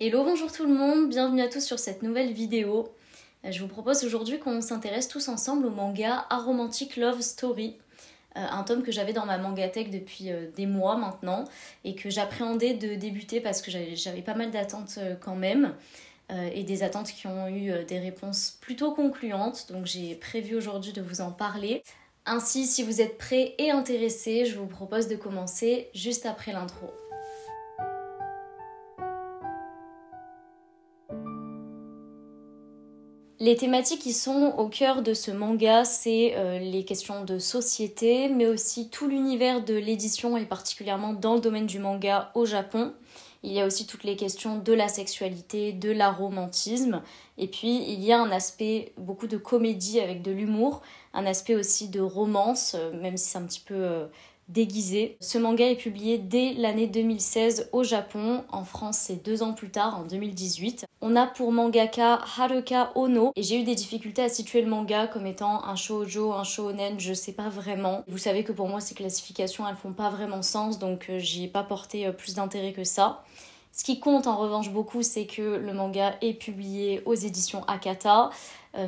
Hello, bonjour tout le monde, bienvenue à tous sur cette nouvelle vidéo. Je vous propose aujourd'hui qu'on s'intéresse tous ensemble au manga Aromantic Love Story, un tome que j'avais dans ma mangatech depuis des mois maintenant et que j'appréhendais de débuter parce que j'avais pas mal d'attentes quand même et des attentes qui ont eu des réponses plutôt concluantes, donc j'ai prévu aujourd'hui de vous en parler. Ainsi, si vous êtes prêts et intéressés, je vous propose de commencer juste après l'intro. Les thématiques qui sont au cœur de ce manga, c'est les questions de société, mais aussi tout l'univers de l'édition et particulièrement dans le domaine du manga au Japon. Il y a aussi toutes les questions de la sexualité, de l'aromantisme, et puis il y a un aspect beaucoup de comédie avec de l'humour, un aspect aussi de romance, même si c'est un petit peu déguisé. Ce manga est publié dès l'année 2016 au Japon, en France c'est 2 ans plus tard, en 2018. On a pour mangaka Haruka Ono, et j'ai eu des difficultés à situer le manga comme étant un shoujo, un shounen, je sais pas vraiment. Vous savez que pour moi ces classifications elles font pas vraiment sens, donc j'y ai pas porté plus d'intérêt que ça. Ce qui compte en revanche beaucoup, c'est que le manga est publié aux éditions Akata,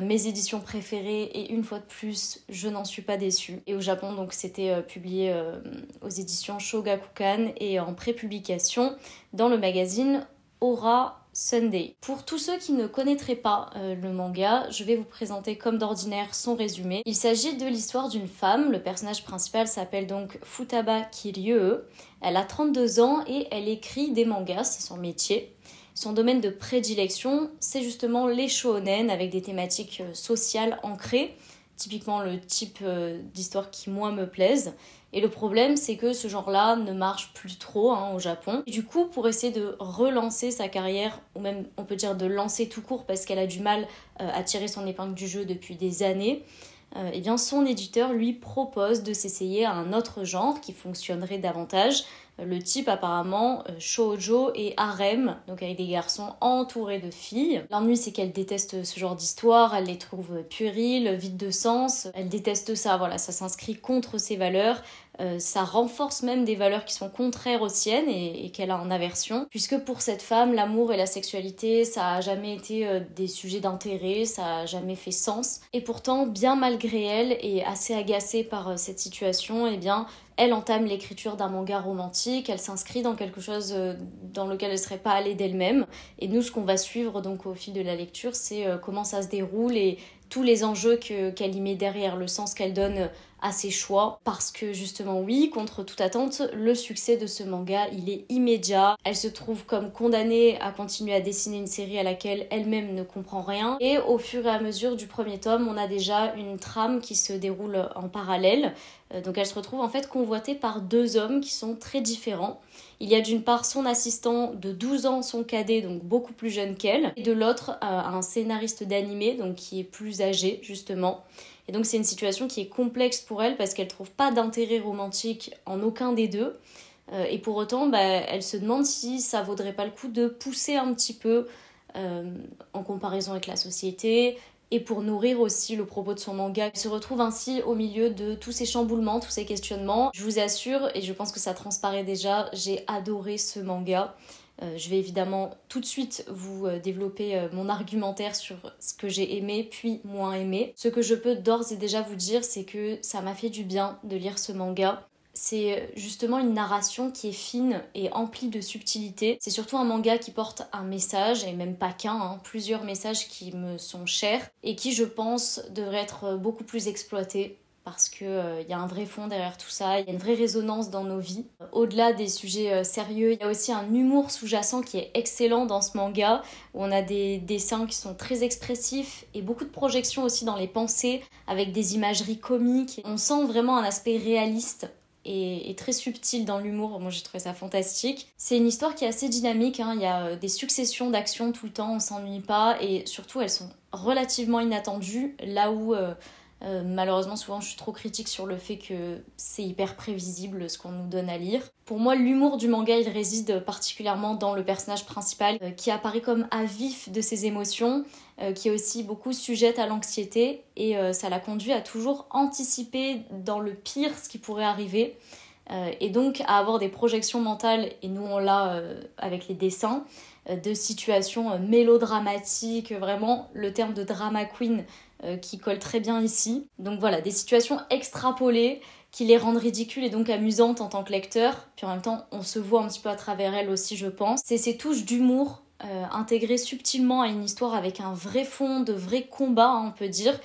mes éditions préférées, et une fois de plus, je n'en suis pas déçue. Et au Japon, donc c'était publié aux éditions Shogakukan et en prépublication dans le magazine Aura Sunday. Pour tous ceux qui ne connaîtraient pas le manga, je vais vous présenter comme d'ordinaire son résumé. Il s'agit de l'histoire d'une femme, le personnage principal s'appelle donc Futaba Kiryu. Elle a 32 ans et elle écrit des mangas, c'est son métier. Son domaine de prédilection, c'est justement les shonen avec des thématiques sociales ancrées, typiquement le type d'histoire qui moi me plaise. Et le problème, c'est que ce genre-là ne marche plus trop au Japon. Et du coup, pour essayer de relancer sa carrière, ou même on peut dire de lancer tout court parce qu'elle a du mal à tirer son épingle du jeu depuis des années, eh bien son éditeur lui propose de s'essayer à un autre genre qui fonctionnerait davantage. Le type apparemment shoujo et harem, donc avec des garçons entourés de filles. L'ennui c'est qu'elle déteste ce genre d'histoire, elle les trouve puériles, vides de sens, elle déteste ça, voilà, ça s'inscrit contre ses valeurs. Ça renforce même des valeurs qui sont contraires aux siennes et qu'elle a en aversion, puisque pour cette femme, l'amour et la sexualité, ça a jamais été des sujets d'intérêt, ça a jamais fait sens. Et pourtant, bien malgré elle et assez agacée par cette situation, eh bien, elle entame l'écriture d'un manga romantique, elle s'inscrit dans quelque chose dans lequel elle serait pas allée d'elle-même. Et nous, ce qu'on va suivre donc au fil de la lecture, c'est comment ça se déroule et tous les enjeux qu'elle y met derrière, le sens qu'elle donne à ses choix, parce que justement oui, contre toute attente, le succès de ce manga, il est immédiat. Elle se trouve comme condamnée à continuer à dessiner une série à laquelle elle-même ne comprend rien, et au fur et à mesure du premier tome, on a déjà une trame qui se déroule en parallèle. Donc elle se retrouve en fait convoitée par deux hommes qui sont très différents. Il y a d'une part son assistant de 12 ans, son cadet, donc beaucoup plus jeune qu'elle, et de l'autre un scénariste d'animé, donc qui est plus âgé justement. Et donc c'est une situation qui est complexe pour elle parce qu'elle trouve pas d'intérêt romantique en aucun des deux. Et pour autant, elle se demande si ça vaudrait pas le coup de pousser un petit peu en comparaison avec la société, et pour nourrir aussi le propos de son manga. Elle se retrouve ainsi au milieu de tous ces chamboulements, tous ces questionnements. Je vous assure, et je pense que ça transparaît déjà, j'ai adoré ce manga. Je vais évidemment tout de suite vous développer mon argumentaire sur ce que j'ai aimé puis moins aimé. Ce que je peux d'ores et déjà vous dire, c'est que ça m'a fait du bien de lire ce manga. C'est justement une narration qui est fine et emplie de subtilité. C'est surtout un manga qui porte un message, et même pas qu'un, plusieurs messages qui me sont chers et qui, je pense, devraient être beaucoup plus exploités parce qu'il y a un vrai fond derrière tout ça, il y a une vraie résonance dans nos vies. Au-delà des sujets sérieux, il y a aussi un humour sous-jacent qui est excellent dans ce manga, où on a des dessins qui sont très expressifs et beaucoup de projections aussi dans les pensées, avec des imageries comiques. On sent vraiment un aspect réaliste et très subtil dans l'humour. Moi j'ai trouvé ça fantastique. C'est une histoire qui est assez dynamique, il y a des successions d'actions tout le temps, on s'ennuie pas, et surtout elles sont relativement inattendues, là où malheureusement souvent je suis trop critique sur le fait que c'est hyper prévisible ce qu'on nous donne à lire. Pour moi l'humour du manga il réside particulièrement dans le personnage principal qui apparaît comme à vif de ses émotions, qui est aussi beaucoup sujette à l'anxiété, et ça la conduit à toujours anticiper dans le pire ce qui pourrait arriver, et donc à avoir des projections mentales, et nous on l'a avec les dessins, de situations mélodramatiques, vraiment le terme de drama queen qui colle très bien ici. Donc voilà, des situations extrapolées qui les rendent ridicules et donc amusantes en tant que lecteur. Puis en même temps, on se voit un petit peu à travers elles aussi, je pense. C'est ces touches d'humour intégrées subtilement à une histoire avec un vrai fond, de vrais combats, on peut dire,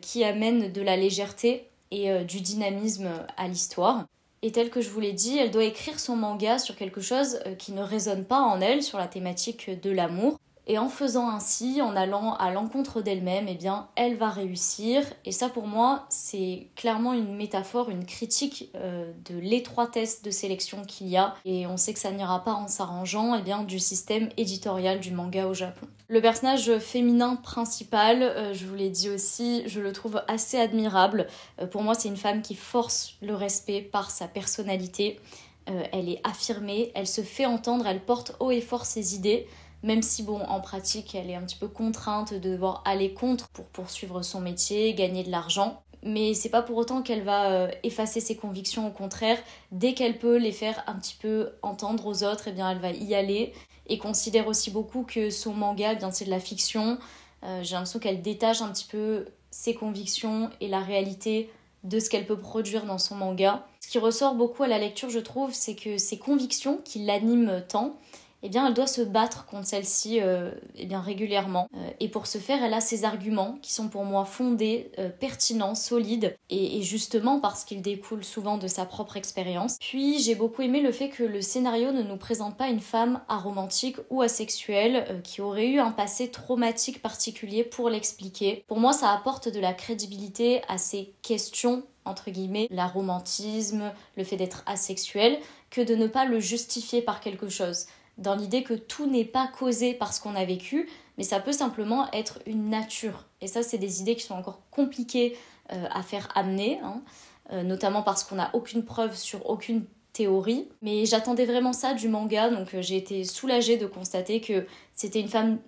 qui amènent de la légèreté et du dynamisme à l'histoire. Et tel que je vous l'ai dit, elle doit écrire son manga sur quelque chose qui ne résonne pas en elle, sur la thématique de l'amour. Et en faisant ainsi, en allant à l'encontre d'elle-même, eh bien, elle va réussir. Et ça, pour moi, c'est clairement une métaphore, une critique de l'étroitesse de sélection qu'il y a. Et on sait que ça n'ira pas en s'arrangeant, eh bien, du système éditorial du manga au Japon. Le personnage féminin principal, je vous l'ai dit aussi, je le trouve assez admirable. Pour moi, c'est une femme qui force le respect par sa personnalité. Elle est affirmée, elle se fait entendre, elle porte haut et fort ses idées. Même si, bon, en pratique, elle est un petit peu contrainte de devoir aller contre pour poursuivre son métier, gagner de l'argent. Mais c'est pas pour autant qu'elle va effacer ses convictions, au contraire. Dès qu'elle peut les faire un petit peu entendre aux autres, eh bien, elle va y aller. Et considère aussi beaucoup que son manga, eh bien, c'est de la fiction. J'ai l'impression qu'elle détache un petit peu ses convictions et la réalité de ce qu'elle peut produire dans son manga. Ce qui ressort beaucoup à la lecture, je trouve, c'est que ses convictions qui l'animent tant, eh bien, elle doit se battre contre celle-ci régulièrement. Et pour ce faire, elle a ses arguments qui sont pour moi fondés, pertinents, solides, et justement parce qu'ils découlent souvent de sa propre expérience. Puis j'ai beaucoup aimé le fait que le scénario ne nous présente pas une femme aromantique ou asexuelle qui aurait eu un passé traumatique particulier pour l'expliquer. Pour moi, ça apporte de la crédibilité à ces questions, entre guillemets, l'aromantisme, le fait d'être asexuel, que de ne pas le justifier par quelque chose. Dans l'idée que tout n'est pas causé par ce qu'on a vécu, mais ça peut simplement être une nature. Et ça, c'est des idées qui sont encore compliquées à faire amener, notamment parce qu'on n'a aucune preuve sur aucune théorie. Mais j'attendais vraiment ça du manga, donc j'ai été soulagée de constater que c'était une femme,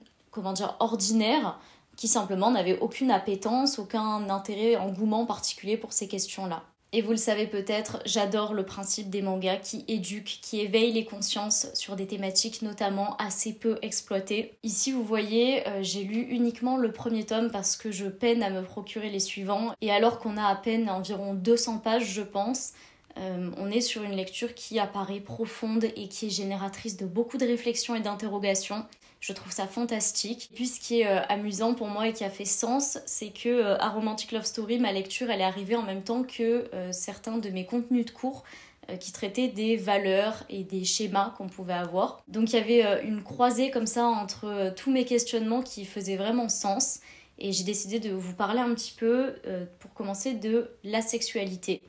ordinaire, qui simplement n'avait aucune appétence, aucun intérêt, engouement particulier pour ces questions-là. Et vous le savez peut-être, j'adore le principe des mangas qui éduquent, qui éveillent les consciences sur des thématiques notamment assez peu exploitées. Ici, vous voyez, j'ai lu uniquement le premier tome parce que je peine à me procurer les suivants. Et alors qu'on a à peine environ 200 pages, je pense, on est sur une lecture qui apparaît profonde et qui est génératrice de beaucoup de réflexions et d'interrogations. Je trouve ça fantastique. Et puis ce qui est amusant pour moi et qui a fait sens, c'est que A Romantic Love Story, ma lecture, elle est arrivée en même temps que certains de mes contenus de cours qui traitaient des valeurs et des schémas qu'on pouvait avoir. Donc il y avait une croisée comme ça entre tous mes questionnements qui faisaient vraiment sens. Et j'ai décidé de vous parler un petit peu, pour commencer, de la sexualité.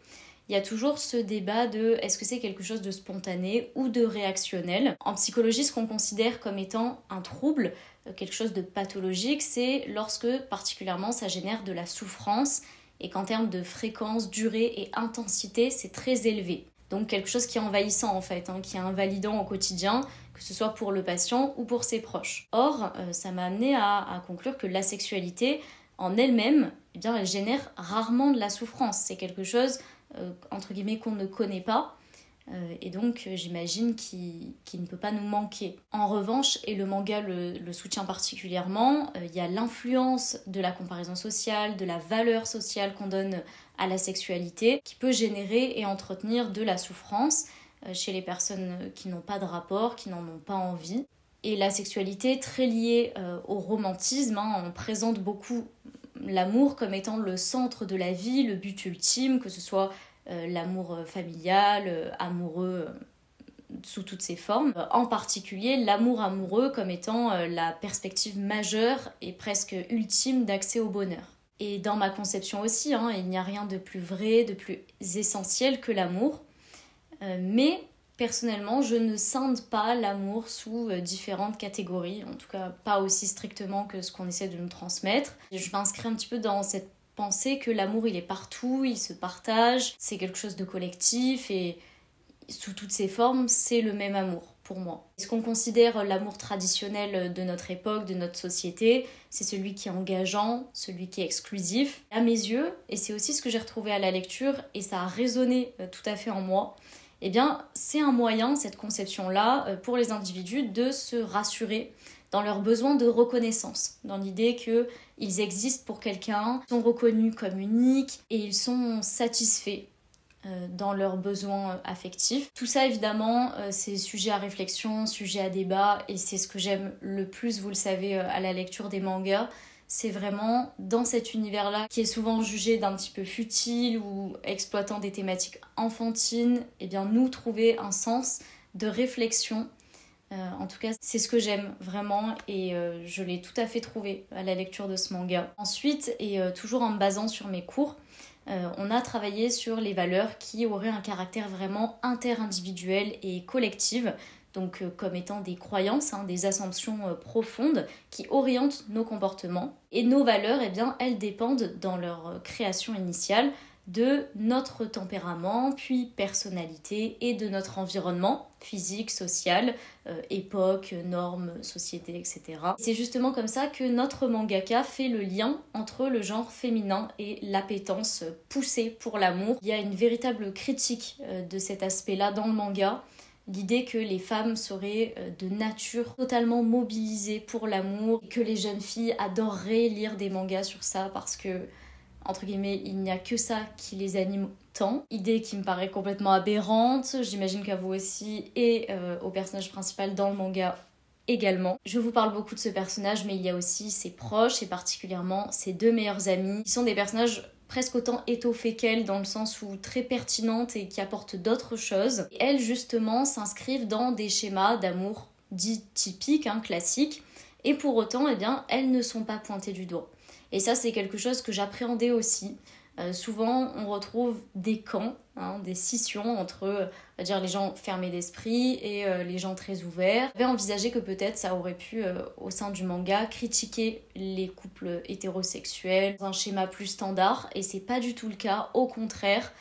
Il y a toujours ce débat de est-ce que c'est quelque chose de spontané ou de réactionnel. En psychologie, ce qu'on considère comme étant un trouble, quelque chose de pathologique, c'est lorsque particulièrement ça génère de la souffrance et qu'en termes de fréquence, durée et intensité, c'est très élevé. Donc quelque chose qui est envahissant en fait, qui est invalidant au quotidien, que ce soit pour le patient ou pour ses proches. Or, ça m'a amené à conclure que la sexualité, en elle-même, eh bien, elle génère rarement de la souffrance. C'est quelque chose entre guillemets qu'on ne connaît pas et donc j'imagine qu'il ne peut pas nous manquer. En revanche, et le manga le soutient particulièrement, il y a l'influence de la comparaison sociale, de la valeur sociale qu'on donne à la sexualité qui peut générer et entretenir de la souffrance chez les personnes qui n'ont pas de rapport, qui n'en ont pas envie. Et la sexualité très liée au romantisme, on présente beaucoup l'amour comme étant le centre de la vie, le but ultime, que ce soit l'amour familial, amoureux sous toutes ses formes. En particulier, l'amour amoureux comme étant la perspective majeure et presque ultime d'accès au bonheur. Et dans ma conception aussi, il n'y a rien de plus vrai, de plus essentiel que l'amour. Mais personnellement, je ne scinde pas l'amour sous différentes catégories, en tout cas pas aussi strictement que ce qu'on essaie de nous transmettre. Je m'inscris un petit peu dans cette pensée que l'amour il est partout, il se partage, c'est quelque chose de collectif et sous toutes ses formes, c'est le même amour pour moi. Ce qu'on considère l'amour traditionnel de notre époque, de notre société, c'est celui qui est engageant, celui qui est exclusif. À mes yeux, et c'est aussi ce que j'ai retrouvé à la lecture, et ça a résonné tout à fait en moi, eh bien c'est un moyen, cette conception-là, pour les individus de se rassurer dans leur besoin de reconnaissance, dans l'idée qu'ils existent pour quelqu'un, sont reconnus comme uniques et ils sont satisfaits dans leurs besoins affectifs. Tout ça évidemment c'est sujet à réflexion, sujet à débat et c'est ce que j'aime le plus, vous le savez, à la lecture des mangas. C'est vraiment dans cet univers-là qui est souvent jugé d'un petit peu futile ou exploitant des thématiques enfantines, et bien nous trouver un sens de réflexion. En tout cas, c'est ce que j'aime vraiment et je l'ai tout à fait trouvé à la lecture de ce manga. Ensuite, et toujours en me basant sur mes cours, on a travaillé sur les valeurs qui auraient un caractère vraiment interindividuel et collectif, donc comme étant des croyances, des assumptions profondes qui orientent nos comportements. Et nos valeurs, eh bien, elles dépendent dans leur création initiale de notre tempérament, puis personnalité et de notre environnement physique, social, époque, normes, société, etc. C'est justement comme ça que notre mangaka fait le lien entre le genre féminin et l'appétence poussée pour l'amour. Il y a une véritable critique de cet aspect-là dans le manga. L'idée que les femmes seraient de nature totalement mobilisées pour l'amour, et que les jeunes filles adoreraient lire des mangas sur ça parce que, entre guillemets, il n'y a que ça qui les anime tant. Idée qui me paraît complètement aberrante, j'imagine qu'à vous aussi, et au personnage principal dans le manga également. Je vous parle beaucoup de ce personnage, mais il y a aussi ses proches, et particulièrement ses deux meilleures amies, qui sont des personnages presque autant étoffées qu'elle, dans le sens où très pertinentes et qui apportent d'autres choses. Et elles, justement, s'inscrivent dans des schémas d'amour dits typiques, classiques, et pour autant, eh bien, elles ne sont pas pointées du doigt. Et ça, c'est quelque chose que j'appréhendais aussi. Souvent, on retrouve des camps, des scissions entre on va dire, les gens fermés d'esprit et les gens très ouverts. J'avais envisagé que peut-être ça aurait pu, au sein du manga, critiquer les couples hétérosexuels dans un schéma plus standard, et c'est pas du tout le cas. Au contraire,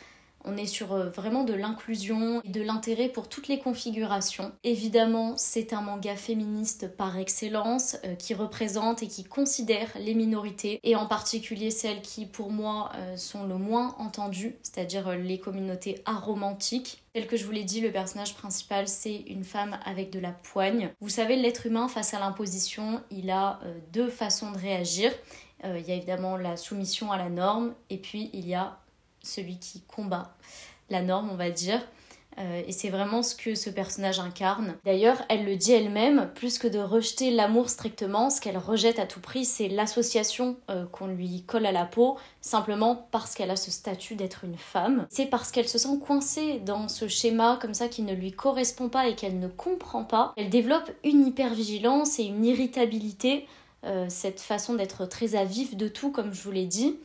on est sur vraiment de l'inclusion et de l'intérêt pour toutes les configurations. Évidemment, c'est un manga féministe par excellence qui représente et qui considère les minorités, et en particulier celles qui, pour moi, sont le moins entendues, c'est-à-dire les communautés aromantiques. Tel que je vous l'ai dit, le personnage principal, c'est une femme avec de la poigne. Vous savez, l'être humain, face à l'imposition, il a deux façons de réagir. Il y a évidemment la soumission à la norme, et puis il y a celui qui combat la norme, on va dire. Et c'est vraiment ce que ce personnage incarne. D'ailleurs, elle le dit elle-même, plus que de rejeter l'amour strictement, ce qu'elle rejette à tout prix, c'est l'association qu'on lui colle à la peau, simplement parce qu'elle a ce statut d'être une femme. C'est parce qu'elle se sent coincée dans ce schéma comme ça qui ne lui correspond pas et qu'elle ne comprend pas. Elle développe une hypervigilance et une irritabilité, cette façon d'être très à vif de tout, comme je vous l'ai dit,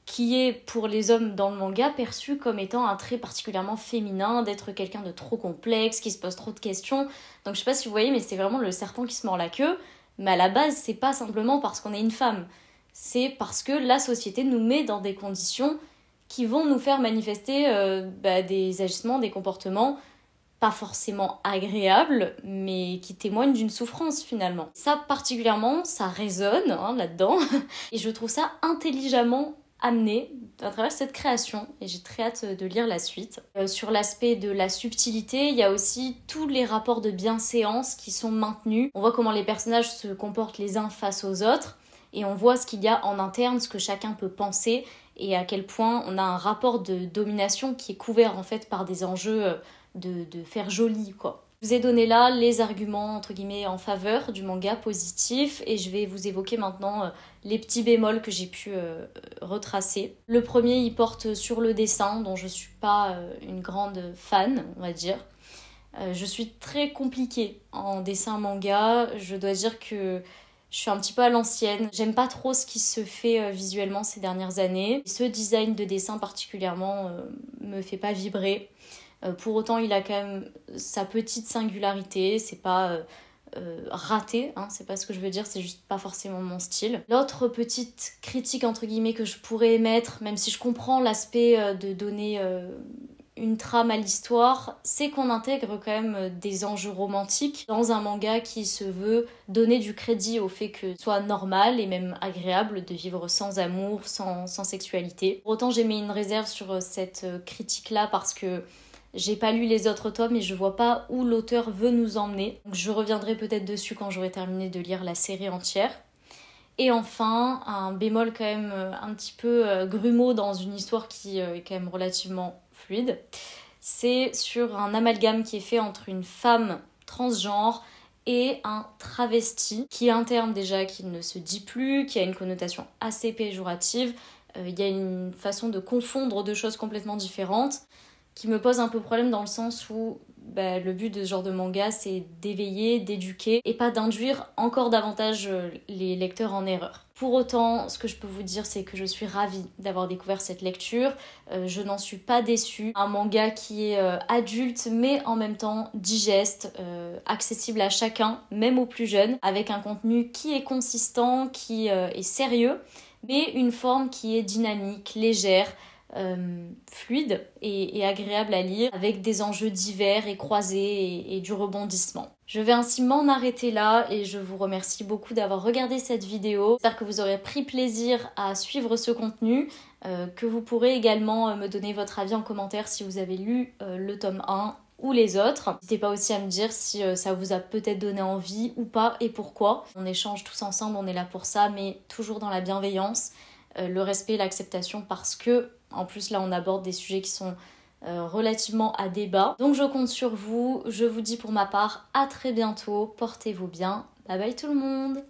qui est pour les hommes dans le manga perçu comme étant un trait particulièrement féminin, d'être quelqu'un de trop complexe, qui se pose trop de questions. Donc je sais pas si vous voyez, mais c'est vraiment le serpent qui se mord la queue. Mais à la base, c'est pas simplement parce qu'on est une femme. C'est parce que la société nous met dans des conditions qui vont nous faire manifester des agissements, des comportements pas forcément agréables, mais qui témoignent d'une souffrance finalement. Ça particulièrement, ça résonne là-dedans. Et je trouve ça intelligemment amené à travers cette création, et j'ai très hâte de lire la suite. Sur l'aspect de la subtilité, il y a aussi tous les rapports de bienséance qui sont maintenus. On voit comment les personnages se comportent les uns face aux autres, et on voit ce qu'il y a en interne, ce que chacun peut penser, et à quel point on a un rapport de domination qui est couvert en fait par des enjeux de faire joli, quoi. Je vous ai donné là les arguments entre guillemets en faveur du manga positif, et je vais vous évoquer maintenant les petits bémols que j'ai pu retracer. Le premier, il porte sur le dessin, dont je suis pas une grande fan, on va dire. Je suis très compliquée en dessin manga. Je dois dire que je suis un petit peu à l'ancienne. J'aime pas trop ce qui se fait visuellement ces dernières années. Ce design de dessin particulièrement me fait pas vibrer. Pour autant, il a quand même sa petite singularité, c'est pas raté, c'est pas ce que je veux dire, c'est juste pas forcément mon style. L'autre petite critique entre guillemets que je pourrais émettre, même si je comprends l'aspect de donner une trame à l'histoire, c'est qu'on intègre quand même des enjeux romantiques dans un manga qui se veut donner du crédit au fait que ce soit normal et même agréable de vivre sans amour, sans sexualité. Pour autant, j'ai mis une réserve sur cette critique-là parce que j'ai pas lu les autres tomes et je vois pas où l'auteur veut nous emmener. Donc je reviendrai peut-être dessus quand j'aurai terminé de lire la série entière. Et enfin, un bémol quand même un petit peu grumeau dans une histoire qui est quand même relativement fluide, c'est sur un amalgame qui est fait entre une femme transgenre et un travesti, qui est un terme déjà qui ne se dit plus, qui a une connotation assez péjorative. Il y a une façon de confondre deux choses complètement différentes qui me pose un peu problème dans le sens où le but de ce genre de manga, c'est d'éveiller, d'éduquer et pas d'induire encore davantage les lecteurs en erreur. Pour autant, ce que je peux vous dire, c'est que je suis ravie d'avoir découvert cette lecture. Je n'en suis pas déçue. Un manga qui est adulte, mais en même temps digeste, accessible à chacun, même aux plus jeunes, avec un contenu qui est consistant, qui est sérieux, mais une forme qui est dynamique, légère, fluide et agréable à lire, avec des enjeux divers et croisés et du rebondissement. Je vais ainsi m'en arrêter là et je vous remercie beaucoup d'avoir regardé cette vidéo. J'espère que vous aurez pris plaisir à suivre ce contenu, que vous pourrez également me donner votre avis en commentaire si vous avez lu le tome 1 ou les autres. N'hésitez pas aussi à me dire si ça vous a peut-être donné envie ou pas et pourquoi. On échange tous ensemble, on est là pour ça, mais toujours dans la bienveillance, le respect et l'acceptation, parce que en plus là on aborde des sujets qui sont relativement à débat. Donc je compte sur vous, je vous dis pour ma part à très bientôt, portez-vous bien, bye bye tout le monde.